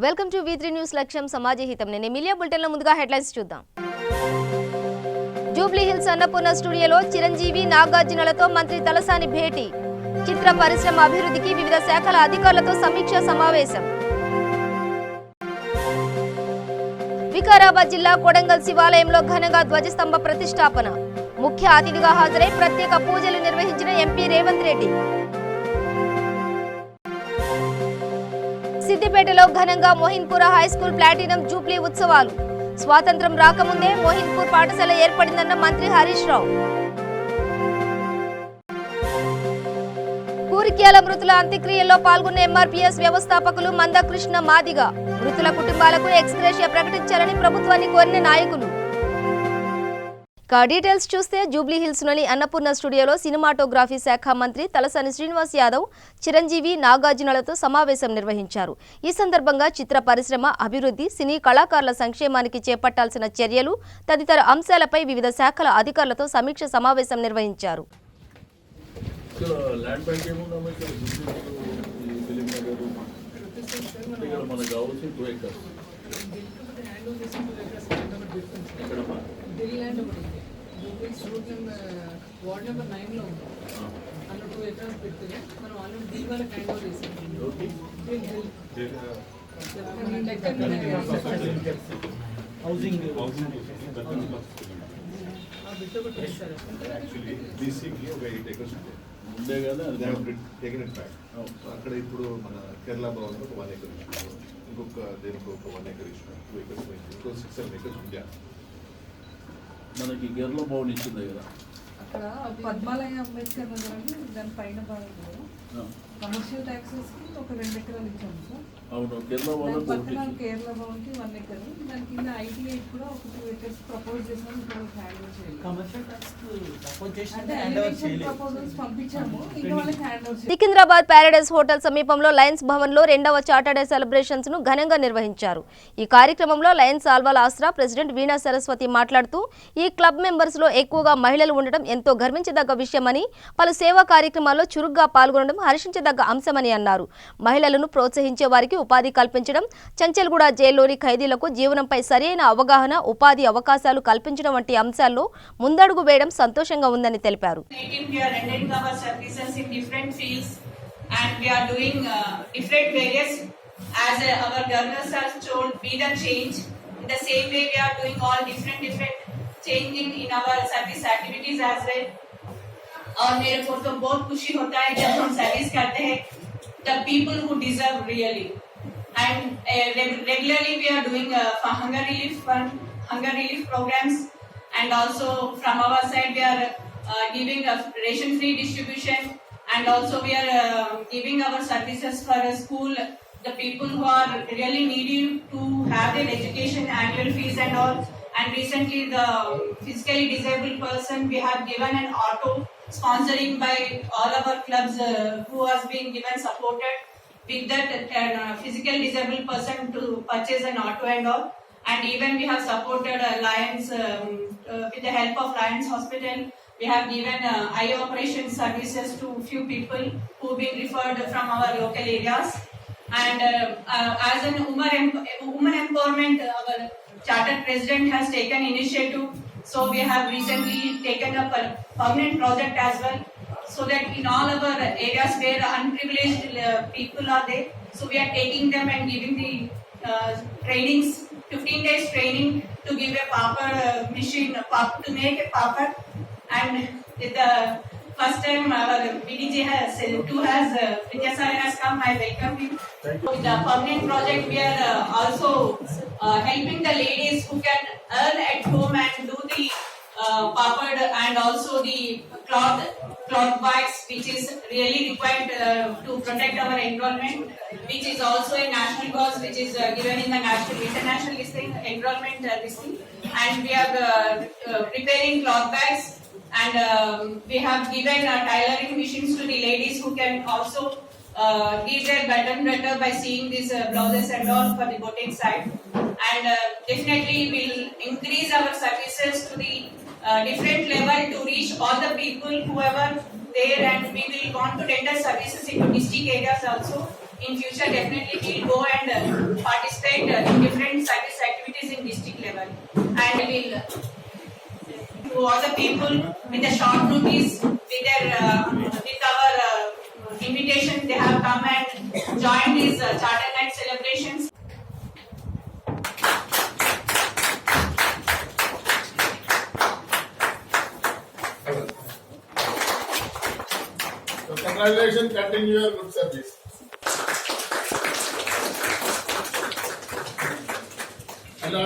Welcome to V3 news లక్ష్యం సమాజ హితం. నేను మీడియా బులెటిన్ లో ముందుగా హెడ్లైన్స్ చూద్దాం. జూబ్లీ హిల్స్ అన్నపూర్ణ స్టూడియోలో చిరంజీవి నాగార్జునలతో మంత్రి తలసాని భేటీ. చిత్ర పరిశ్రమ అభివృద్ధికి వివిధ శాఖల అధికారులతో సమీక్ష సమావేశం. వికారాబాద్ జిల్లా కొడంగల్ శివాలయంలో ఘనంగా ధ్వజస్తంభ ప్రతిష్టాపన. ముఖ్య అతిథిగా హాజరై ప్రత్యేక పూజలు నిర్వహించిన ఎంపీ రేవంత్ రెడ్డి. సిద్దిపేటలో ఘనంగా మోహిన్పూర్ హైస్కూల్ ప్లాటినం జూబ్లీ ఉత్సవాలు. స్వాతంత్రం రాకముందే మోహిన్పూర్ పాఠశాల ఏర్పడిందన్న మంత్రి హరీష్ రావు. కూరిక్యాల మృతుల అంత్యక్రియల్లో పాల్గొన్న ఎంఆర్పీఎస్ వ్యవస్థాపకులు మందకృష్ణ మాదిగ. మృతుల కుటుంబాలకు ఎక్స్గ్రేషియా ప్రకటించాలని ప్రభుత్వాన్ని కోరిన నాయకులు. డీటెయిల్స్ చూస్తే జూబ్లీ హిల్స్ లోని అన్నపూర్ణ స్టూడియోలో సినిమాటోగ్రఫీ శాఖ మంత్రి తలసాని శ్రీనివాస్ యాదవ్ చిరంజీవి నాగార్జునలతో సమావేశం నిర్వహించారు. ఈ సందర్భంగా చిత్ర పరిశ్రమ అభివృద్ధి, సినీ కళాకారుల సంక్షేమానికి చేపట్టాల్సిన చర్యలు తదితర అంశాలపై వివిధ శాఖల అధికారులతో సమీక్ష సమావేశం నిర్వహించారు. వార్డ్ నెంబర్ 9లో ఉంది. అందులో 2 ఎకరాలు పెడితే మనం ఆల్రెడీ దీని వల్ల హ్యాండ్ ఓవర్ చేసాం. అక్కడ ఇప్పుడు మన కేరళ భవన్ ఒక 1 ఎకర్ ఇచ్చారు, ఇంకొక దేనికి ఒక 1 ఎకర్ ఇచ్చారు, 2 ఎకర్స్ ఇంకో 6-7 ఎకర్స్ ఉండే మనకి కేరళ భవన్ ఇచ్చింది కదా. అక్కడ పద్మాలయ అంబేద్కర్ నగర్ అని దాని పైన భాగంలో కమర్షియల్ ట్యాక్సెస్ కి ఒక 2 ఎకరాలు ఇచ్చాము సార్. అవును, కేరళ భవన్ పక్కన కేరళ భవన్ కి 1 ఎకర్, దాని కింద ఐటీఐ కూడా ఒక 2 ఎకర్స్ ప్రపోజ్ చేసాము. ఇప్పుడు హ్యాండ్ ఓవర్ చేయాలి. కమర్షియల్ ట్యాక్స్ ప్రపోజ్ చేసి అంటే ఎలివేషన్ ప్రపోజల్స్ పంపించాము, ఇంకా వాళ్ళకి హ్యాండ్ ఓవర్ చేయాలి. సికింద్రాబాద్ ప్యారడైజ్ హోటల్ సమీపంలో లయన్స్ భవన్ లో 2వ చార్టర్ డే సెలబ్రేషన్స్ ను ఘనంగా నిర్వహించారు. ఈ కార్యక్రమంలో లయన్స్ ఆల్వాల్ ఆస్ట్రా ప్రెసిడెంట్ వీణా సరస్వతి మాట్లాడుతూ ఈ క్లబ్ మెంబర్స్ లో ఎక్కువగా మహిళలు ఉండడం ఎంతో గర్వించదగ్గ విషయమని, పలు సేవా కార్యక్రమాల్లో చురుగ్గా పాల్గొనడం హర్షించదగ్గ అంశమని అన్నారు. మహిళలను ప్రోత్సహించే వారికి ఉపాధి కల్పించడం, చంచల్గూడ జైల్లోని ఖైదీలకు జీవనంపై సరైన అవగాహన, ఉపాధి అవకాశాలు కల్పించడం వంటి అంశాల్లో ముందడుగు వేయడం సంతోషంగా ఉందని తెలిపారు. changing in our service activities as well. और मेरे को तो बहुत खुशी होता है जब हम सर्विस करते हैं, the people who deserve really, and regularly we are doing hunger relief fund, hunger relief programs, and also from our side we are giving a ration free distribution, and also we are giving our services for a school, the people who are really needing to have their education, annual fees and all. And recently the physically disabled person, we have given an auto sponsoring by all our clubs who has been given supported with that physically disabled person to purchase an auto and all. And even we have supported Lions with the help of Lions Hospital. We have given eye operation services to few people who have been referred from our local areas. And as an woman empowerment, our Chartered President has taken initiative, so we have recently taken up a permanent project as well, so that in all our areas where unprivileged people are there, so we are taking them and giving the trainings, 15 days training to give a papad machine, to make a papad. And with the first time our BDJ has Vidyasaran has come, I welcome him. With the permanent project, we are also helping the ladies who can earn at home and do the papad and also the cloth bags, which is really required to protect our environment, which is also a national cause, which is given in the international listing, environment listing. And we are preparing cloth bags, and we have given tailoring machines to the ladies who can also give their better by seeing these blouses and all for the boutique side. And definitely we'll increase our services to the different level to reach all the people whoever there, and we will want to tender services into district areas also. in future definitely we'll go and participate in different service activities in district level, and we'll to all the people with a short notice with our invitation, they have come and joined these charter night celebrations. So congratulations, continue your good service. Hello.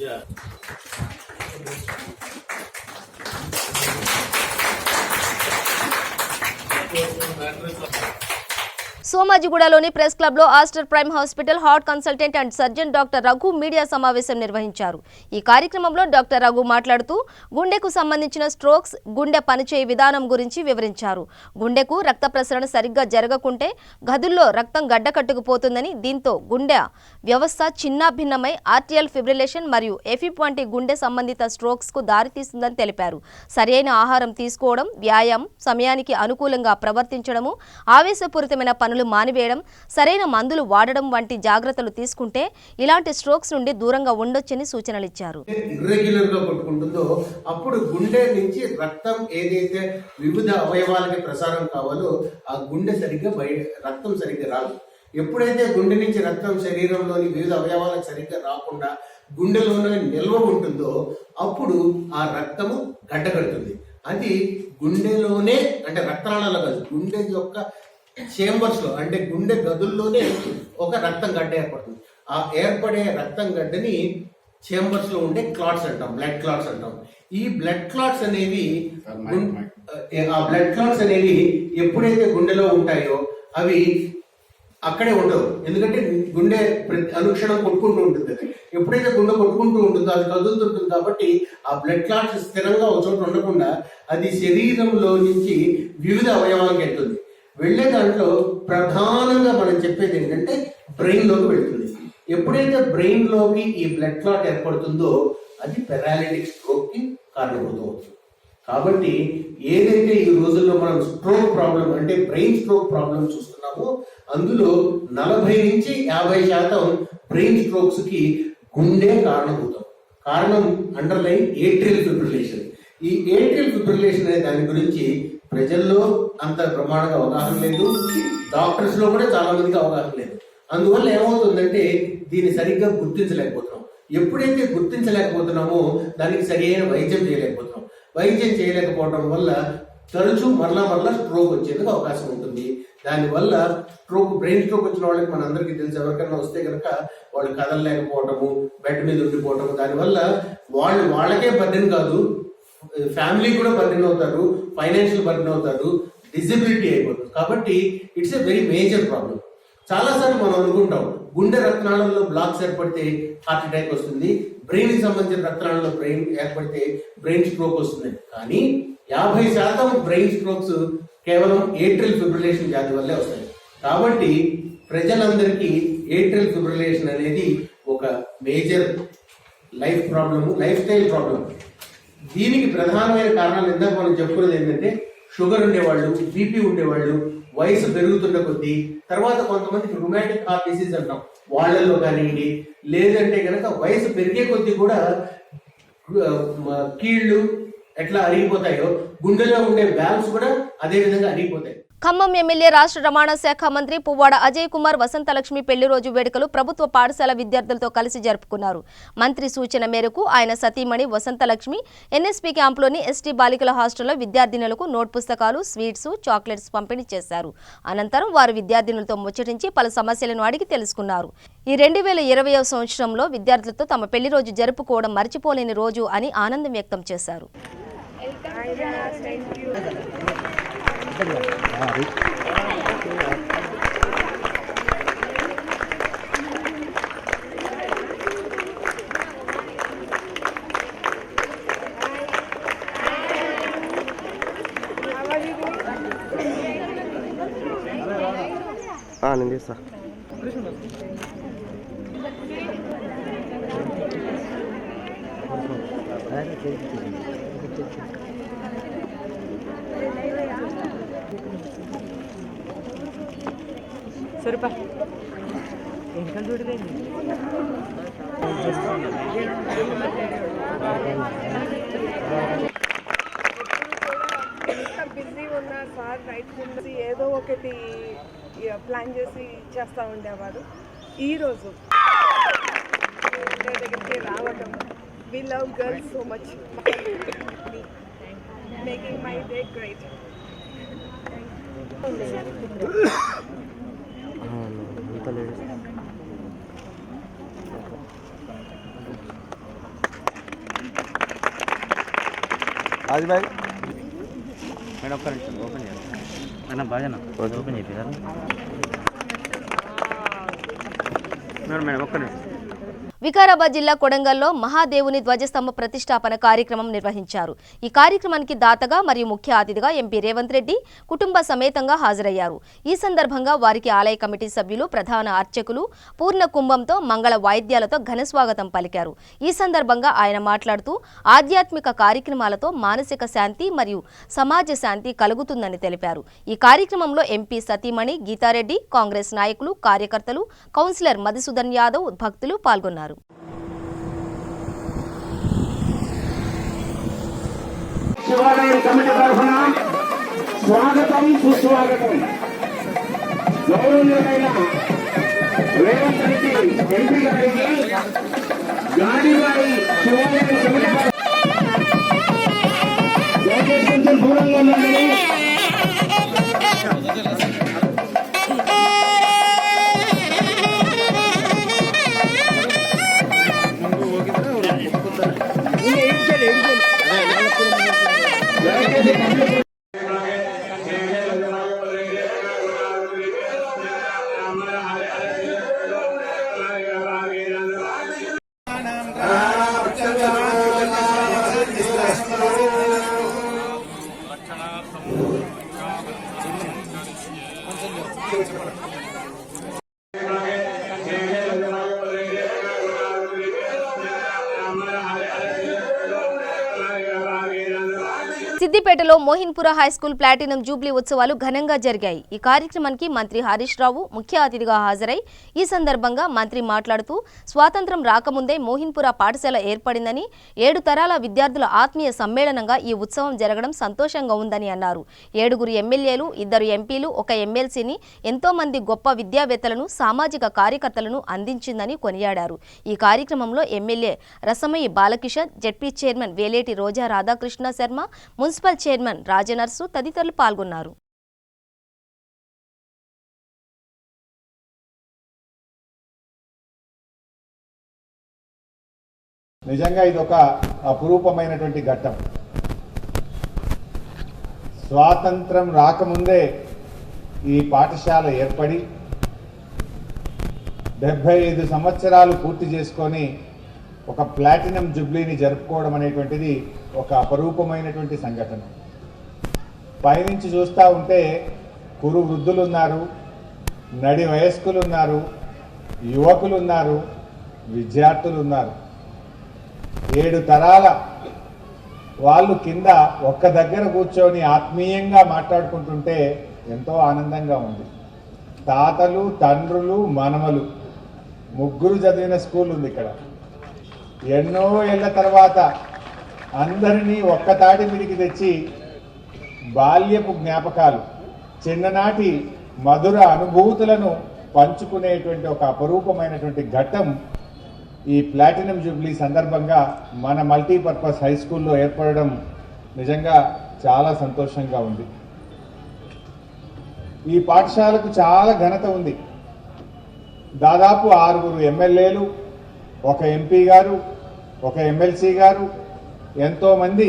Yeah. సోమాజిగూడలోని press club లో Aster Prime hospital heart consultant and surgeon doctor Raghu మీడియా సమావేశం నిర్వహించారు. ఈ కార్యక్రమంలో doctor Raghu మాట్లాడుతూ గుండెకు సంబంధించిన స్ట్రోక్స్, గుండె పనిచేయ విధానం గురించి వివరించారు. గుండెకు రక్త ప్రసరణ సరిగ్గా జరగకుంటే గదుల్లో రక్తం గడ్డకట్టుకుపోతుందని, దీంతో గుండె వ్యవస్థ చిన్నాభిన్నమై ఆర్టిరియల్ ఫిబ్రిలేషన్ మరియు ఎఫిప్ వంటి గుండె సంబంధిత స్ట్రోక్స్ కు దారితీస్తుందని తెలిపారు. సరైన ఆహారం తీసుకోవడం, వ్యాయామం, సమయానికి అనుకూలంగా ప్రవర్తించడము, ఆవేశపూరితమైన పనులు మానివేయడం, సరైన మందులు వాడడం వంటి జాగ్రత్తలు తీసుకుంటే ఇలాంటి స్ట్రోక్స్ నుండి దూరంగా ఉండొచ్చని సూచనలు ఇచ్చారు. ఇర్రెగ్యులర్ గా కొట్టుకుంటుందో అప్పుడు గుండె నుంచి రక్తం ఏదైతే వివిధ అవయవాలకి ప్రసారం కావాలో ఆ గుండె సరిగ్గా రక్తం సరిగ్గా రాదు. ఎప్పుడైతే గుండె నుంచి రక్తం శరీరంలోని వివిధ అవయవాలకు సరిగ్గా రాకుండా గుండెలోనే నిల్వ ఉంటుందో అప్పుడు ఆ రక్తము గడ్డకడుతుంది. అది గుండెలోనే, అంటే రక్తనాళాలు కాదు, గుండె యొక్క చేంబర్స్ లో, అంటే గుండె గదుల్లోనే ఒక రక్తం గడ్డ ఏర్పడుతుంది. ఆ ఏర్పడే రక్తం గడ్డని చేంబర్స్ లో ఉండే క్లాట్స్ అంటాం, బ్లడ్ క్లాట్స్ అంటాం. ఈ బ్లడ్ క్లాట్స్ అనేవి ఎప్పుడైతే గుండెలో ఉంటాయో అవి అక్కడే ఉండవు. ఎందుకంటే గుండె అనుక్షణం కొట్టుకుంటూ ఉంటుంది. ఎప్పుడైతే గుండె కొట్టుకుంటూ ఉంటుందో అది కదులుతుంటుంది. కాబట్టి ఆ బ్లడ్ క్లాట్స్ స్థిరంగా ఒక చోట ఉండకుండా అది శరీరంలో నుంచి వివిధ అవయవాలకు వెళ్తుంది. వెళ్లే దాంట్లో ప్రధానంగా మనం చెప్పేది ఏంటంటే బ్రెయిన్ లోకి వెళ్తుంది. ఎప్పుడైతే బ్రెయిన్ లోకి ఈ బ్లడ్ క్లాట్ ఏర్పడుతుందో అది పెరాలిటిక్ స్ట్రోక్ కి కారణమవుతుంది. కాబట్టి ఏదైతే ఈ రోజుల్లో మనం స్ట్రోక్ ప్రాబ్లం, అంటే బ్రెయిన్ స్ట్రోక్ ప్రాబ్లం చూస్తున్నామో అందులో 40 నుంచి 50% బ్రెయిన్ స్ట్రోక్స్ కి గుండె కారణమవుతాం. కారణం అండర్లైన్ ఏట్రియల్ ఫిబ్రిలేషన్. ఈ ఏట్రియల్ ఫిబ్రిలేషన్ అనే దాని గురించి ప్రజల్లో అంత ప్రమాణంగా అవగాహన లేదు, డాక్టర్స్ లో కూడా చాలా మందికి అవగాహన లేదు. అందువల్ల ఏమవుతుందంటే దీన్ని సరిగ్గా గుర్తించలేకపోతున్నాం. ఎప్పుడైతే గుర్తించలేకపోతున్నామో దానికి సరి అయిన వైద్యం చేయలేకపోతున్నాం. వైద్యం చేయలేకపోవడం వల్ల తరచూ మరలా స్ట్రోక్ వచ్చేందుకు అవకాశం ఉంటుంది. దానివల్ల బ్రెయిన్ స్ట్రోక్ వచ్చిన వాళ్ళకి మనందరికీ తెలుసు, ఎవరికైనా వస్తే కనుక వాళ్ళు కదలలేకపోవటము, బెడ్ మీద ఉండిపోవటము, దానివల్ల వాళ్ళకే బర్డెన్ కాదు, ఫ్యామిలీ కూడా బర్డెన్ అవుతారు, ఫైనాన్షియల్ బర్డెన్ అవుతారు, డిజబిలిటీ అయిపోతుంది. కాబట్టి it's a very major problem. చాలాసార్లు మనం అనుకుంటాం గుండె రక్తనాళంలో బ్లాక్స్ ఏర్పడితే హార్ట్ అటాక్ వస్తుంది, బ్రెయిన్ కి సంబంధించిన రక్తనాళంలో బ్రెయిన్ ఏర్పడితే బ్రెయిన్ స్ట్రోక్ వస్తుంది. కానీ 50% బ్రెయిన్ స్ట్రోక్స్ కేవలం ఏట్రియల్ ఫిబ్రిలేషన్ వ్యాధి వల్లే వస్తాయి. కాబట్టి ప్రజలందరికీ ఏట్రియల్ ఫిబ్రిలేషన్ అనేది ఒక మేజర్ లైఫ్ స్టైల్ ప్రాబ్లం. దీనికి ప్రధానమైన కారణాలు ఇందాక మనం చెప్పుకున్నది ఏంటంటే షుగర్ ఉండేవాళ్ళు, బీపీ ఉండేవాళ్ళు, వయసు పెరుగుతున్న కొద్దీ, తర్వాత కొంతమందికి రుమాటిక్ హార్ట్ డిసీజ్ అంటాం వాళ్ళల్లో కానివ్వండి, లేదంటే కనుక వయసు పెరిగే కొద్దీ కూడా కీళ్ళు ఎట్లా అరిగిపోతాయో గుండెలో ఉండే వాల్వ్స్ కూడా అదే విధంగా అరిగిపోతాయి. ఖమ్మం ఎమ్మెల్యే రాష్ట్ర రవాణా శాఖ మంత్రి పువ్వాడ అజయ్ కుమార్ వసంతలక్ష్మి పెళ్లి రోజు వేడుకలు ప్రభుత్వ పాఠశాల విద్యార్థులతో కలిసి జరుపుకున్నారు. మంత్రి సూచన మేరకు ఆయన సతీమణి వసంతలక్ష్మి ఎన్ఎస్పీ క్యాంపులోని ఎస్టీ బాలికల హాస్టల్లో విద్యార్థినులకు నోట్ పుస్తకాలు, స్వీట్స్, చాక్లెట్స్ పంపిణీ చేశారు. అనంతరం వారు విద్యార్థినులతో ముచ్చటించి పలు సమస్యలను అడిగి తెలుసుకున్నారు. ఈ 2020వ సంవత్సరంలో విద్యార్థులతో తమ పెళ్లి రోజు జరుపుకోవడం మర్చిపోలేని రోజు అని ఆనందం వ్యక్తం చేశారు. నేను చేస్తా. ఎంత బిజీ ఉన్నా సార్ రైట్ నుంచి ఏదో ఒకటి ప్లాన్ చేసి చేస్తూ ఉండేవారు. ఈరోజు దగ్గరికి రావటం, we love girls so much, making my day great. आज भाई మేడం ఒక్క నిమిషం ఓపెన్ చేయాలి మేడం బాగా ఓపెన్ చేయాలి మేడం ఒక్క నిమిషం. వికారాబాద్ జిల్లా కొడంగల్లో మహాదేవుని ధ్వజస్తంభ ప్రతిష్టాపన కార్యక్రమం నిర్వహించారు. ఈ కార్యక్రమానికి దాతగా మరియు ముఖ్య అతిథిగా ఎంపీ రేవంత్ రెడ్డి కుటుంబ సమేతంగా హాజరయ్యారు. ఈ సందర్భంగా వారికి ఆలయ కమిటీ సభ్యులు, ప్రధాన అర్చకులు పూర్ణ కుంభంతో మంగళ వాయిద్యాలతో ఘనస్వాగతం పలికారు. ఈ సందర్భంగా ఆయన మాట్లాడుతూ ఆధ్యాత్మిక కార్యక్రమాలతో మానసిక శాంతి మరియు సమాజ శాంతి కలుగుతుందని తెలిపారు. ఈ కార్యక్రమంలో ఎంపీ సతీమణి గీతారెడ్డి, కాంగ్రెస్ నాయకులు, కార్యకర్తలు, కౌన్సిలర్ మధుసూదన్ యాదవ్, భక్తులు పాల్గొన్నారు. శివాలయం కమిటీ తరఫున స్వాగతం, సుస్వాగతం. గౌరవనీయులైన రేవంత్ రెడ్డి ఎంపీ గారికి గాడివారి శివాలయం కమిటీ కొంచెం దూరంగా ఉండండి. సిద్దిపేటలో మోహిన్పుర హైస్కూల్ ప్లాటినం జూబ్లీ ఉత్సవాలు ఘనంగా జరిగాయి. ఈ కార్యక్రమానికి మంత్రి హరీష్ రావు ముఖ్య అతిథిగా హాజరై ఈ సందర్భంగా మంత్రి మాట్లాడుతూ స్వాతంత్రం రాకముందే మోహిన్పుర పాఠశాల ఏర్పడిందని, 7 తరాల విద్యార్థుల ఆత్మీయ సమ్మేళనంగా ఈ ఉత్సవం జరగడం సంతోషంగా ఉందని అన్నారు. 7 ఎమ్మెల్యేలు, 2 ఎంపీలు, 1 ఎమ్మెల్సీని, ఎంతో మంది గొప్ప విద్యావేత్తలను, సామాజిక కార్యకర్తలను అందించిందని కొనియాడారు. ఈ కార్యక్రమంలో MLA Rasamayi Balakishan, ZP chairman Veleti Roja Radhakrishna Sharma, municipal chairman Rajanarsu తదితరులు పాల్గొన్నారు. నిజంగా ఇది ఒక అపురూపమైనటువంటి ఘట్టం. స్వాతంత్రం రాకముందే ఈ పాఠశాల ఏర్పడి 75 సంవత్సరాలు పూర్తి చేసుకొని ఒక ప్లాటినం జూబ్లీని జరుపుకోవడం అనేటువంటిది ఒక అపరూపమైనటువంటి సంఘటన. పైనుంచి చూస్తూ ఉంటే కురు వృద్ధులు ఉన్నారు, నడి వయస్కులు ఉన్నారు, యువకులు ఉన్నారు, విద్యార్థులు ఉన్నారు. 7 తరాల వాళ్ళు కింద ఒక్క దగ్గర కూర్చొని ఆత్మీయంగా మాట్లాడుకుంటుంటే ఎంతో ఆనందంగా ఉంది. తాతలు, తండ్రులు, మనమలు ముగ్గురు చదివిన స్కూల్ ఉంది ఇక్కడ. ఎన్నో ఏళ్ల తర్వాత అందరినీ ఒక్కతాటి మీదికి తెచ్చి బాల్యపు జ్ఞాపకాలు, చిన్ననాటి మధుర అనుభూతులను పంచుకునేటువంటి ఒక అపరూపమైనటువంటి ఘట్టం ఈ ప్లాటినం జూబ్లీ సందర్భంగా మన మల్టీపర్పస్ హై స్కూల్లో ఏర్పడడం నిజంగా చాలా సంతోషంగా ఉంది. ఈ పాఠశాలకు చాలా ఘనత ఉంది. దాదాపు 6 ఎమ్మెల్యేలు, 1 ఎంపీ గారు, 1 ఎమ్మెల్సీ గారు, ఎంతోమంది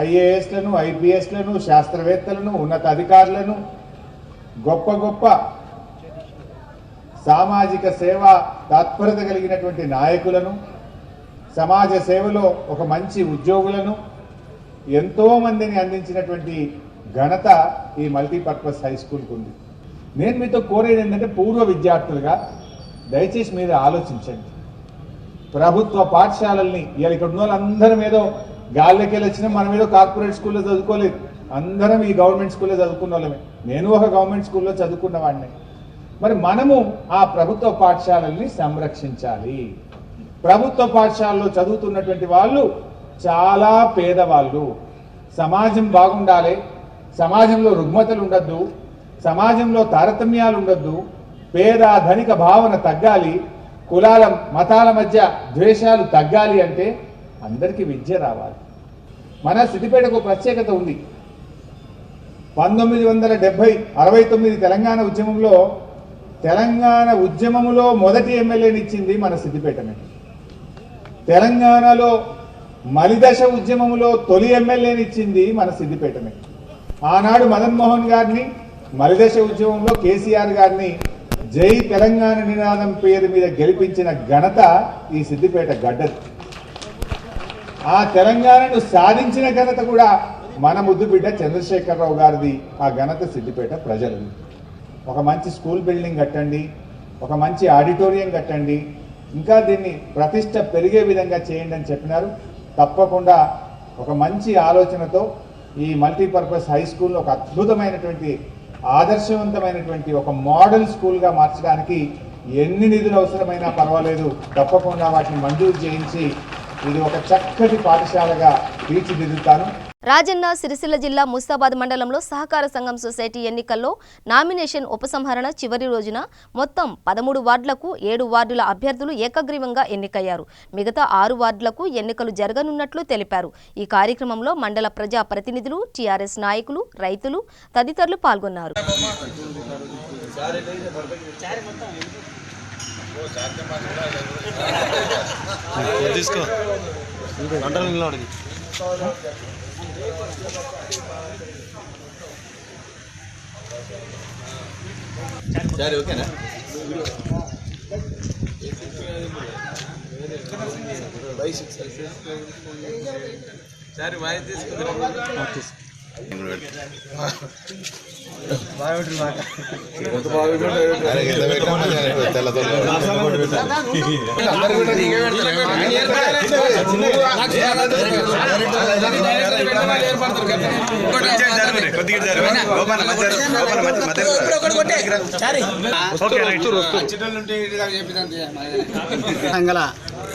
ఐఏఎస్లను, ఐపీఎస్లను, శాస్త్రవేత్తలను, ఉన్నత అధికారులను, గొప్ప గొప్ప సామాజిక సేవ తత్పరత కలిగినటువంటి నాయకులను, సమాజ సేవలో ఒక మంచి ఉద్యోగులను, ఎంతోమందిని అందించినటువంటి ఘనత ఈ మల్టీపర్పస్ హై స్కూల్కి ఉంది. నేను మీతో కోరేది ఏంటంటే, పూర్వ విద్యార్థులుగా దయచేసి మీరు ఆలోచించండి. ప్రభుత్వ పాఠశాలల్ని ఇవాళ ఇక్కడ ఉన్న వాళ్ళందరం ఏదో గాల్లోకి వెళ్ళి వచ్చినా, మనం ఏదో కార్పొరేట్ స్కూల్లో చదువుకోలేదు, అందరం ఈ గవర్నమెంట్ స్కూల్లో చదువుకున్న వాళ్ళమే. నేను ఒక గవర్నమెంట్ స్కూల్లో చదువుకున్న వాడిని. మరి మనము ఆ ప్రభుత్వ పాఠశాలల్ని సంరక్షించాలి. ప్రభుత్వ పాఠశాలలో చదువుతున్నటువంటి వాళ్ళు చాలా పేదవాళ్ళు. సమాజం బాగుండాలి, సమాజంలో రుగ్మతలు ఉండద్దు, సమాజంలో తారతమ్యాలు ఉండద్దు, పేద ధనిక భావన తగ్గాలి, కులాల మతాల మధ్య ద్వేషాలు తగ్గాలి అంటే అందరికీ విద్య రావాలి. మన సిద్దిపేటకు ప్రత్యేకత ఉంది. 1969 తెలంగాణ ఉద్యమంలో మొదటి ఎమ్మెల్యేనిచ్చింది మన సిద్దిపేటనే. తెలంగాణలో మలిదశ ఉద్యమంలో తొలి ఎమ్మెల్యేనిచ్చింది మన సిద్దిపేటనే. ఆనాడు మదన్ మోహన్ గారిని, మలిదశ ఉద్యమంలో కేసీఆర్ గారిని జై తెలంగాణ నినాదం పేరు మీద గెలిపించిన ఘనత ఈ సిద్దిపేట గడ్డది. ఆ తెలంగాణను సాధించిన ఘనత కూడా మన ముద్దుబిడ్డ చంద్రశేఖరరావు గారిది. ఆ ఘనత సిద్దిపేట ప్రజలది. ఒక మంచి స్కూల్ బిల్డింగ్ కట్టండి, ఒక మంచి ఆడిటోరియం కట్టండి, ఇంకా దీన్ని ప్రతిష్ట పెరిగే విధంగా చేయండి అని చెప్పినారు. తప్పకుండా ఒక మంచి ఆలోచనతో ఈ మల్టీపర్పస్ హై స్కూల్ ఒక అద్భుతమైనటువంటి ఆదర్శవంతమైనటువంటి ఒక మోడల్ స్కూల్గా మార్చడానికి ఎన్ని నిధులు అవసరమైనా పర్వాలేదు, తప్పకుండా వాటిని మంజూరు చేయించి ఇది ఒక చక్కటి పాఠశాలగా తీర్చిదిద్దుతాను. రాజన్న సిరిసిల్ల జిల్లా ముస్తాబాద్ మండలంలో సహకార సంఘం సొసైటీ ఎన్నికల్లో నామినేషన్ ఉపసంహరణ చివరి రోజున మొత్తం 13 వార్డులకు 7 వార్డుల అభ్యర్థులు ఏకగ్రీవంగా ఎన్నికయ్యారు. మిగతా 6 వార్డులకు ఎన్నికలు జరగనున్నట్లు తెలిపారు. ఈ కార్యక్రమంలో మండల ప్రజా ప్రతినిధులు, టీఆర్ఎస్ నాయకులు, రైతులు తదితరులు పాల్గొన్నారు. ఓకేనా?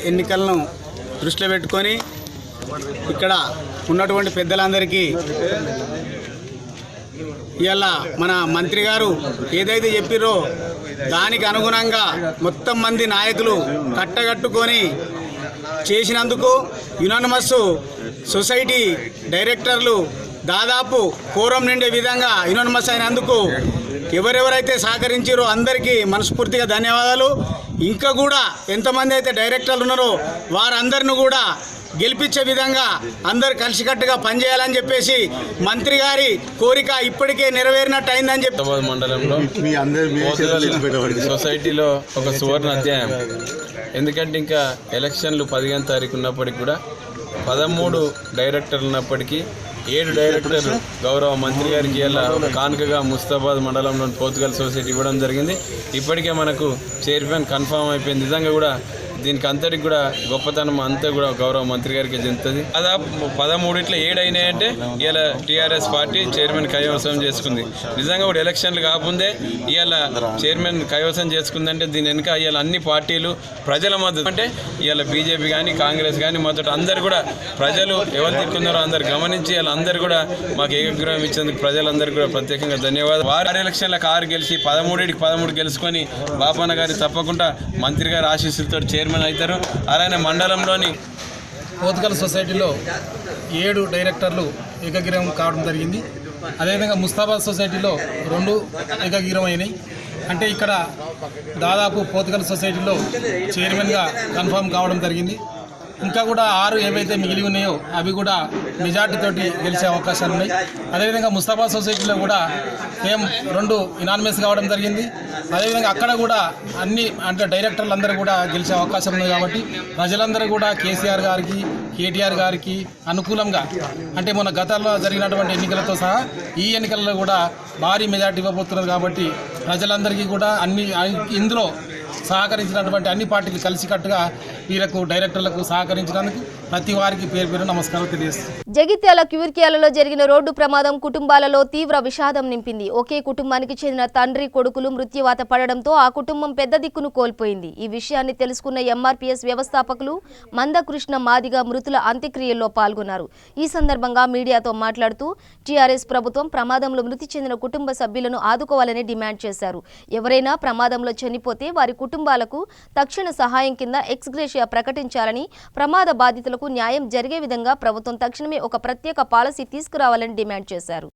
ఎన్నికలను దృష్టిలో పెట్టుకొని ఇక్కడ ఉన్నటువంటి పెద్దలందరికీ ఇవాళ మన మంత్రి గారు ఏదైతే చెప్పిరో దానికి అనుగుణంగా మొత్తం మంది నాయకులు కట్టగట్టుకొని చేసినందుకు యునానిమస్ సొసైటీ డైరెక్టర్లు దాదాపు కోరం నిండే విధంగా యునానిమస్ అయినందుకు ఎవరెవరైతే సహకరించారో అందరికీ మనస్ఫూర్తిగా ధన్యవాదాలు. ఇంకా కూడా ఎంతమంది అయితే డైరెక్టర్లు ఉన్నారో వారందరిని కూడా గెలిపించే విధంగా అందరు కలిసికట్టుగా పనిచేయాలని చెప్పేసి మంత్రి గారి కోరిక ఇప్పటికే నెరవేరినట్టు అయిందని చెప్పి మండలంలో సొసైటీలో ఒక సువర్ణ అధ్యాయం. ఎందుకంటే ఇంకా ఎలక్షన్లు 15వ తారీఖు ఉన్నప్పటికీ కూడా 13 డైరెక్టర్లు ఉన్నప్పటికీ 7 డైరెక్టర్లు గౌరవ మంత్రి గారికి ఇలా కానుకగా ముస్తాబాద్ మండలంలోని పోతుగల్ సొసైటీ ఇవ్వడం జరిగింది. ఇప్పటికే మనకు చైర్మన్ కన్ఫామ్ అయిపోయింది. నిజంగా కూడా దీనికి అంతటికి కూడా గొప్పతనం అంతా కూడా గౌరవ మంత్రి గారికి చెందుతుంది. దాదాపు 13 7 అయినాయంటే ఇవాళ టీఆర్ఎస్ పార్టీ చైర్మన్ కైవసం చేసుకుంది. నిజంగా కూడా ఎలక్షన్లు కాకముందే ఇవాళ చైర్మన్ కైవసం చేసుకుందంటే దీని వెనుక ఇవాళ అన్ని పార్టీలు ప్రజల మద్దతు. అంటే ఇవాళ బీజేపీ కానీ కాంగ్రెస్ కానీ మొదట అందరు కూడా ప్రజలు ఎవరు తిట్టుకున్నారో అందరు గమనించి ఇవాళ అందరు కూడా మాకు ఏకగ్రహం ఇచ్చేందుకు ప్రజలందరికీ కూడా ప్రత్యేకంగా ధన్యవాదాలు. 6 ఎలక్షన్లకు 6 గెలిచి 13 గెలుచుకొని బాపన్న గారి తప్పకుండా మంత్రి గారి ఆశీస్సులతో చైర్మన్ అవుతారు. అలానే మండలంలోని పోతుగల్ సొసైటీలో 7 డైరెక్టర్లు ఏకగ్రీవం కావడం జరిగింది. అదేవిధంగా ముస్తాబాద్ సొసైటీలో 2 ఏకగ్రీవం అయినాయి. అంటే ఇక్కడ దాదాపు పోతుగల్ సొసైటీలో చైర్మన్గా కన్ఫర్మ్ కావడం జరిగింది. ఇంకా కూడా 6 ఏవైతే మిగిలి ఉన్నాయో అవి కూడా మెజార్టీతోటి గెలిచే అవకాశాలు ఉన్నాయి. అదేవిధంగా ముస్తాబాద్ సొసైటీలో కూడా సేమ్ 2 యునానిమస్ కావడం జరిగింది. అదేవిధంగా అక్కడ కూడా అన్ని అంటే డైరెక్టర్లు అందరూ కూడా గెలిచే అవకాశం ఉంది. కాబట్టి ప్రజలందరూ కూడా కేసీఆర్ గారికి, కేటీఆర్ గారికి అనుకూలంగా అంటే మన గతంలో జరిగినటువంటి ఎన్నికలతో సహా ఈ ఎన్నికల్లో కూడా భారీ మెజార్టీ ఇవ్వబోతున్నారు. కాబట్టి ప్రజలందరికీ కూడా ఇందులో సహకరించినటువంటి అన్ని పార్టీలు కలిసికట్టుగా వీళ్ళకు డైరెక్టర్లకు సహకరించినందుకు ప్రతి వారికి పేరు పేరు నమస్కారం తెలియజేస్తాను. జగిత్యాల క్యూర్కియాలలో జరిగిన రోడ్డు ప్రమాదం కుటుంబాలలో తీవ్ర విషాదం నింపింది. ఒకే కుటుంబానికి చెందిన తండ్రి కొడుకులు మృత్యువాత పడడంతో ఆ కుటుంబం పెద్ద దిక్కును కోల్పోయింది. ఈ విషయాన్ని తెలుసుకున్న ఎంఆర్పీఎస్ వ్యవస్థాపకులు మందకృష్ణ మాదిగ మృతుల అంత్యక్రియల్లో పాల్గొన్నారు. ఈ సందర్భంగా మీడియాతో మాట్లాడుతూ టీఆర్ఎస్ ప్రభుత్వం ప్రమాదంలో మృతి చెందిన కుటుంబ సభ్యులను ఆదుకోవాలని డిమాండ్ చేశారు. ఎవరైనా ప్రమాదంలో చనిపోతే వారి కుటుంబాలకు తక్షణ సహాయం కింద ఎక్స్గ్రేషియా ప్రకటించాలని, ప్రమాద బాధితులకు న్యాయం జరిగే విధంగా ప్రభుత్వం తక్షణమే ఒక ప్రత్యేక పాలసీ తీసుకురావాలని డిమాండ్ చేశారు.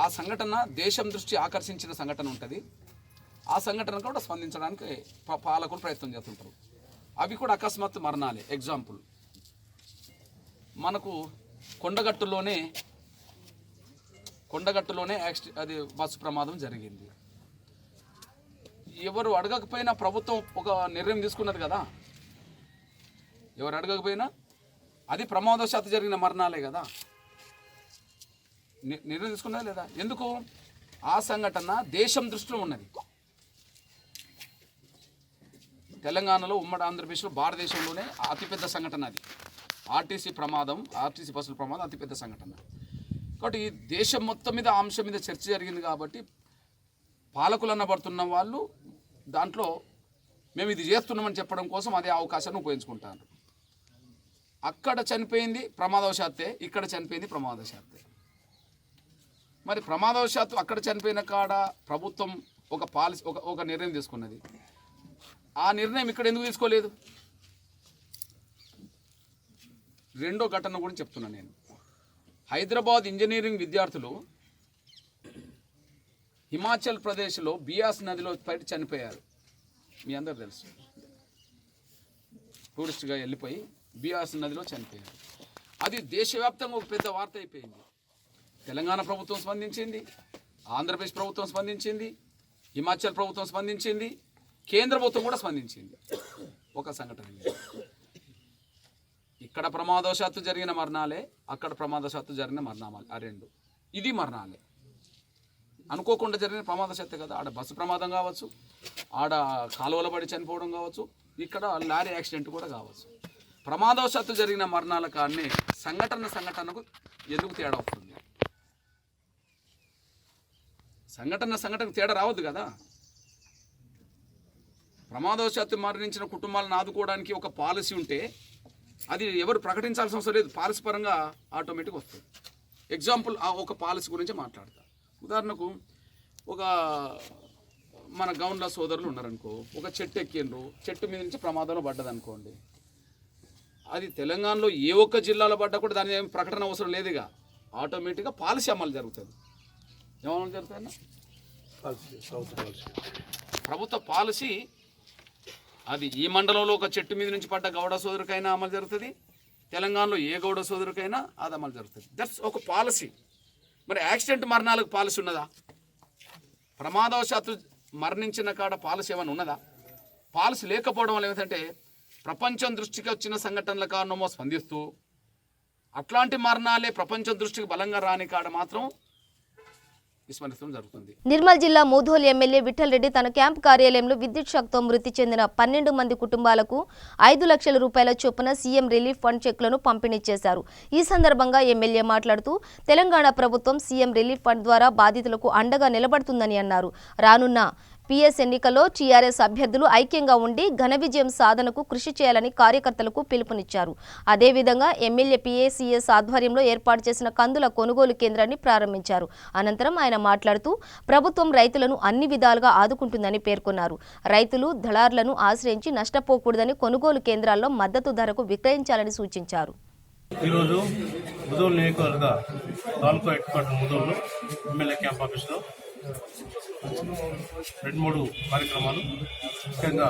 ఆ సంఘటన దేశం దృష్టి ఆకర్షించిన సంఘటన ఉంటుంది. ఆ సంఘటన కూడా స్పందించడానికి పాలకులు ప్రయత్నం చేస్తుంటారు. అవి కూడా అకస్మాత్తు మరణాలే. ఎగ్జాంపుల్, మనకు కొండగట్టులోనే అది బస్సు ప్రమాదం జరిగింది. ఎవరు అడగకపోయినా ప్రభుత్వం ఒక నిర్ణయం తీసుకున్నది కదా. ఎవరు అడగకపోయినా అది ప్రమాదవశాత్తు జరిగిన మరణాలే కదా. నిర్ణయం తీసుకున్నదా లేదా? ఎందుకు? ఆ సంఘటన దేశం దృష్టిలో ఉన్నది. తెలంగాణలో, ఉమ్మడి ఆంధ్రప్రదేశ్లో, భారతదేశంలోనే అతిపెద్ద సంఘటన అది. ఆర్టీసీ బస్సుల ప్రమాదం అతిపెద్ద సంఘటన. కాబట్టి ఈ దేశం మొత్తం మీద అంశం మీద చర్చ జరిగింది. కాబట్టి పాలకులు అనబడుతున్న వాళ్ళు దాంట్లో మేము ఇది చేస్తున్నామని చెప్పడం కోసం అదే అవకాశాన్ని ఉపయోగించుకుంటారు. అక్కడ చనిపోయింది ప్రమాదవశాత్తే, ఇక్కడ చనిపోయింది ప్రమాదవశాత్తే. మరి ప్రమాదవశాత్తు అక్కడ చనిపోయిన కాడ ప్రభుత్వం ఒక పాలసీ ఒక నిర్ణయం తీసుకున్నది. ఆ నిర్ణయం ఇక్కడ ఎందుకు తీసుకోలేదు? రెండో ఘటన కూడా చెప్తున్నాను నేను. హైదరాబాద్ ఇంజనీరింగ్ విద్యార్థులు హిమాచల్ ప్రదేశ్లో బియాస్ నదిలో పడి చనిపోయారు. మీ అందరూ తెలుసు. టూరిస్ట్గా వెళ్ళిపోయి బియాస్ నదిలో చనిపోయారు. అది దేశవ్యాప్తంగా ఒక పెద్ద వార్త అయిపోయింది. తెలంగాణ ప్రభుత్వం స్పందించింది, ఆంధ్రప్రదేశ్ ప్రభుత్వం స్పందించింది, హిమాచల్ ప్రభుత్వం స్పందించింది, కేంద్ర ప్రభుత్వం కూడా స్పందించింది. ఒక సంఘటన ఇక్కడ ప్రమాదవశాత్తు జరిగిన మరణాలే, అక్కడ ప్రమాదవశాత్తు జరిగిన మరణాలు. ఆ రెండు ఇది మరణాలే. అనుకోకుండా జరిగిన ప్రమాదవశాత్తే కదా. ఆడ బస్సు ప్రమాదం కావచ్చు, ఆడ కాలువల పడి చనిపోవడం కావచ్చు, ఇక్కడ లారీ యాక్సిడెంట్ కూడా కావచ్చు. ప్రమాదవశాత్తు జరిగిన మరణాల కారణే సంఘటనకు ఎందుకు తేడా వస్తుంది? సంఘటనకు తేడా రావద్దు కదా. ప్రమాదవశాత్తు మరణించిన కుటుంబాలను ఆదుకోవడానికి ఒక పాలసీ ఉంటే అది ఎవరు ప్రకటించాల్సిన అవసరం లేదు. పాలసీ పరంగా ఆటోమేటిక్ వస్తుంది. ఎగ్జాంపుల్, ఒక పాలసీ గురించి మాట్లాడతా. ఉదాహరణకు, ఒక మన గౌండ్ల సోదరులు ఉన్నారనుకో, ఒక చెట్టు ఎక్కిండ్రు, చెట్టు మీద నుంచి ప్రమాదంలో పడ్డదనుకోండి. అది తెలంగాణలో ఏ ఒక్క జిల్లాలో పడ్డా కూడా దాని ఏం ప్రకటన అవసరం లేదుగా. ఆటోమేటిక్గా పాలసీ అమలు జరుగుతుంది. ఏమన్నా జరుగుతుందన్న? ప్రభుత్వ పాలసీ అది ఈ మండలంలో ఒక చెట్టు మీద నుంచి పడ్డ గౌడ సోదరుకైనా అమలు జరుగుతుంది, తెలంగాణలో ఏ గౌడ సోదరుకైనా అది అమలు జరుగుతుంది. దట్స్ ఒక పాలసీ. మరి యాక్సిడెంట్ మరణాలకు పాలసీ ఉన్నదా? ప్రమాదవశాత్తు మరణించిన కాడ పాలసీ ఏమైనా ఉన్నదా? పాలసీ లేకపోవడం వల్ల ఏమిటంటే ప్రపంచం దృష్టికి వచ్చిన సంఘటనల కారణమో స్పందిస్తూ అట్లాంటి మరణాలే ప్రపంచం దృష్టికి బలంగా రాని కాడ మాత్రం నిర్మల్ జిల్లా మూధోల్ ఎమ్మెల్యే విఠల్ రెడ్డి తన క్యాంప్ కార్యాలయంలో విద్యుత్ షాక్తో మృతి చెందిన 12 మంది కుటుంబాలకు 5 లక్షల రూపాయల చొప్పున సీఎం రిలీఫ్ ఫండ్ చెక్లను పంపిణీ చేశారు. ఈ సందర్భంగా ఎమ్మెల్యే మాట్లాడుతూ తెలంగాణ ప్రభుత్వం సీఎం రిలీఫ్ ఫండ్ ద్వారా బాధితులకు అండగా నిలబడుతుందని అన్నారు. రానున్న పిఎస్ ఎన్నికల్లో టీఆర్ఎస్ అభ్యర్థులు ఐక్యంగా ఉండి ఘన విజయం సాధనకు కృషి చేయాలని కార్యకర్తలకు పిలుపునిచ్చారు. అదేవిధంగా ఎమ్మెల్యే పిఏసిఎస్ ఆధ్వర్యంలో ఏర్పాటు చేసిన కందుల కొనుగోలు కేంద్రాన్ని ప్రారంభించారు. అనంతరం ఆయన మాట్లాడుతూ ప్రభుత్వం రైతులను అన్ని విధాలుగా ఆదుకుంటుందని పేర్కొన్నారు. రైతులు దళారులను ఆశ్రయించి నష్టపోకూడదని కొనుగోలు కేంద్రాల్లో మద్దతు ధరకు విక్రయించాలని సూచించారు. ఈరోజు ముదోల్ నియోజకవర్గ తాలూకా హెడ్ క్వార్టర్ ముదోల్లో ఎమ్మెల్యే క్యాంప్ ఆఫీస్లో 2-3 కార్యక్రమాలు, ముఖ్యంగా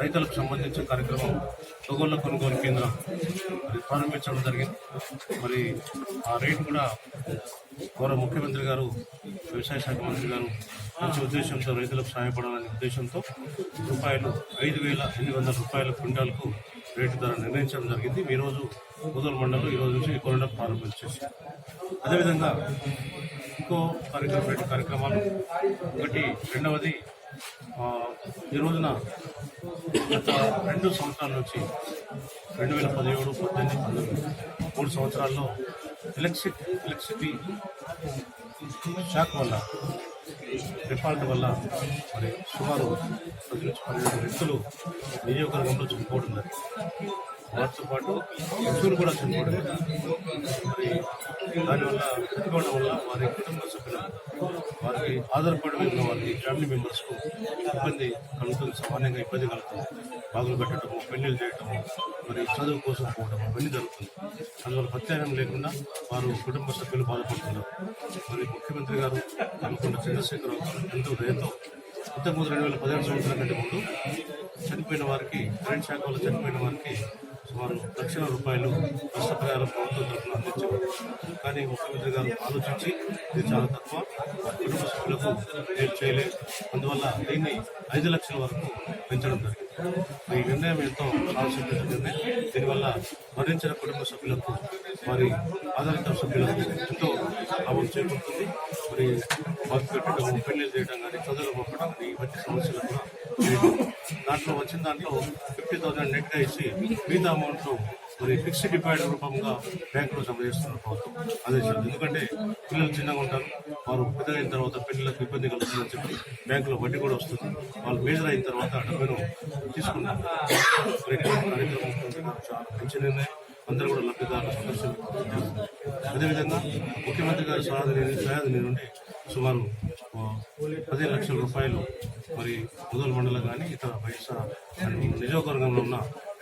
రైతులకు సంబంధించిన కార్యక్రమం కొనుగోలు కేంద్రం ప్రారంభించడం జరిగింది. మరి ఆ రేటు కూడా గౌరవ ముఖ్యమంత్రి గారు, వ్యవసాయ శాఖ మంత్రి గారు మంచి ఉద్దేశంతో రైతులకు సహాయపడాలనే ఉద్దేశంతో రూపాయలు 5,800 క్వింటాల్కు రేటు ధర నిర్ణయించడం జరిగింది. ఈరోజు ముదోల్ మండలం ఈరోజు నుంచి కొనడం ప్రారంభించేసి, అదేవిధంగా ఇంకో కార్యక్రమాలు రెండవది ఈ రోజున గత 2 సంవత్సరాల నుంచి 2017, 18, 19 3 సంవత్సరాల్లో ఎలక్ట్రిసిటీ షాక్ వల్ల, డిఫాల్ట్ వల్ల మరి సుమారు 10-12 వ్యక్తులు నియోజకవర్గంలో చనిపోవడం జరిగింది. వాటితో పాటు పశువులు కూడా చనిపోవడం జరిగింది. మరి దానివల్ల చనిపోవడం వల్ల వారి కుటుంబ సభ్యులు, వారికి ఆధారపడి ఉన్న వారికి ఫ్యామిలీ మెంబర్స్కు ఇబ్బంది కలుగుతుంది. సామాన్యంగా ఇబ్బంది కలుగుతుంది. బాగులు పెట్టడము, పెళ్లిళ్ళు చేయటము, మరి చదువు కోసం పోవడం ఇవన్నీ జరుగుతుంది. అందువల్ల ప్రత్యామ్నాయం లేకుండా వారు కుటుంబ సభ్యులు బాధపడుతున్నారు. మరి ముఖ్యమంత్రి గారు కల్వకుంట్ల చంద్రశేఖరరావు గారు ఎంతో దయతో ఇంతకుముందు 2017 సంవత్సరాల కంటే ముందు చనిపోయిన వారికి, కరెంట్ శాఖ వల్ల చనిపోయిన వారికి సుమారు లక్షల రూపాయలు నష్టపరిహారం ప్రభుత్వం తరఫున అందించారు. కానీ ముఖ్యమంత్రి గారు ఆలోచించి ఇది చాలా తక్కువ, కుటుంబ సభ్యులకు నేను చేయలేదు, అందువల్ల దీన్ని 5 లక్షల వరకు పెంచడం జరిగింది. ఈ నిర్ణయం ఎంతో ఆలోచించిన నిర్ణయం. దీనివల్ల మరణించిన కుటుంబ సభ్యులకు, వారి ఆధారిత సభ్యులకు ఎంతో లాభం చేకూరుతుంది. మరి వర్క్ పెట్టడం, పెళ్లి చేయడం కానీ, చదువులు పంపడం కానీ, ఇవన్నీ సమస్యలు కూడా దాంట్లో వచ్చిన దాంట్లో 50,000 నెట్గా ఇచ్చి మిగతా అమౌంట్ మరి ఫిక్స్డ్ డిపాజిట్ రూపంగా బ్యాంకులో జమ చేస్తున్నారు ప్రభుత్వం ఆదేశాలు. ఎందుకంటే పిల్లలు చిన్నగా ఉంటారు, వారు పెద్దగైన తర్వాత పెళ్లిలకు ఇబ్బంది కలుగుతుందని చెప్పి బ్యాంకులో వడ్డీ కూడా వస్తుంది. వాళ్ళు మేజర్ అయిన తర్వాత డబ్బును తీసుకుంటారు. కార్యక్రమం చాలా మంచి నిర్ణయం. అందరూ కూడా లబ్ధిదారుల సందర్శన. అదేవిధంగా ముఖ్యమంత్రి గారి సహాయ నిధి నుండి సుమారు 15 లక్షల రూపాయలు మరి ముదోల్ మండలం కానీ ఇతర బైసా నియోజకవర్గంలో ఉన్న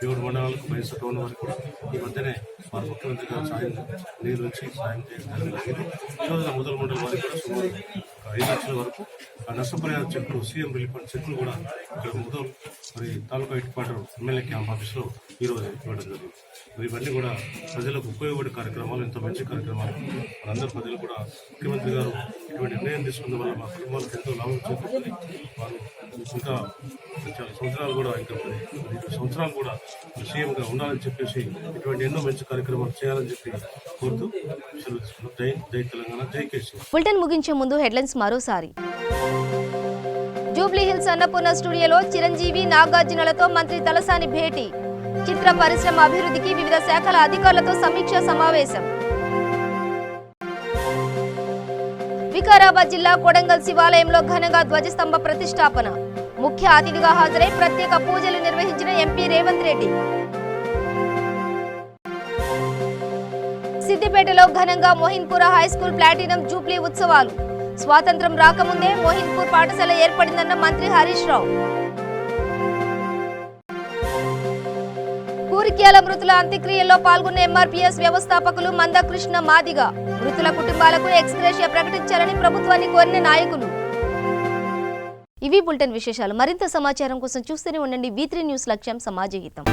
7 మండలాలకు, బైసా టౌన్ వరకు కూడా ఈ మధ్యనే వారు ముఖ్యమంత్రి గారు సాయం నిధుల నుంచి సాయం చేయడం జరిగింది. ఈ రోజున ముదోల్ మండలం వారికి కూడా సుమారు 5 లక్షల వరకు ఆ నష్టపరిహార చెక్కులు, సీఎం రిలీఫ్ ఫండ్ చెక్కులు కూడా ఇక్కడ ముదోల్ మరి తాలూకా హెడ్ క్వార్టర్ ఎమ్మెల్యే క్యాంప్ ఆఫీస్లో ఈరోజు ఇవ్వడం జరిగింది. మరి ఇవన్నీ కూడా ప్రజలకు ఉపయోగపడే కార్యక్రమాలు, ఎంతో మంచి కార్యక్రమాలు. మనందరూ ప్రజలు కూడా ముఖ్యమంత్రి గారు ఇటువంటి నిర్ణయం తీసుకున్న వల్ల మా కుటుంబాలకు ఎంతో లాభం చేకూరుతుంది. వారు ఇంకా చాలా సంవత్సరాలు కూడా, ఇంకా 5 సంవత్సరాలు కూడా సీఎంగా ఉండాలని చెప్పేసి ఇటువంటి ఎన్నో మంచి కార్యక్రమాలు చేయాలని చెప్పి కోరుతూ జై తెలంగాణ, జై కేసీఆర్. బులెటిన్ ముగించే ముందు హెడ్లైన్స్ మరోసారి. జూబ్లీ హిల్స్ అన్నపూర్ణ స్టూడియోలో చిరంజీవి, నాగార్జునలతో మంత్రి తలసాని భేటీ. చిత్ర పరిశ్రమ అభివృద్ధికి వివిధ శాఖల అధికారులతో సమీక్షా సమావేశం. వికారాబాద్ జిల్లా కొడంగల్ శివాలయంలో ఘనంగా ధ్వజస్తంభ ప్రతిష్టాపన. ముఖ్య అతిథిగా హాజరై ప్రత్యేక పూజలు నిర్వహించిన ఎంపీ రేవంత్ రెడ్డి. సిద్దిపేటలో ఘనంగా మోహిన్పుర హైస్కూల్ ప్లాటినం జూబ్లీ ఉత్సవాలు. స్వాతంత్రం రాకముందే మోహిన్పూర్ పాఠశాల ఏర్పడిందన్న మంత్రి హరీష్ రావు. కూరిక్యాల మృతుల అంత్యక్రియల్లో పాల్గొన్న ఎంఆర్పీఎస్ వ్యవస్థాపకులు మందకృష్ణ మాదిగ. మృతుల కుటుంబాలకు ఎక్స్గ్రేషియా ప్రకటించాలని ప్రభుత్వాన్ని కోరిన నాయకులు. ఇవి బులెటిన్ విశేషాలు. మరింత సమాచారం కోసం చూస్తూనే ఉండండి V3 న్యూస్. లక్ష్యం సమాజ హితం.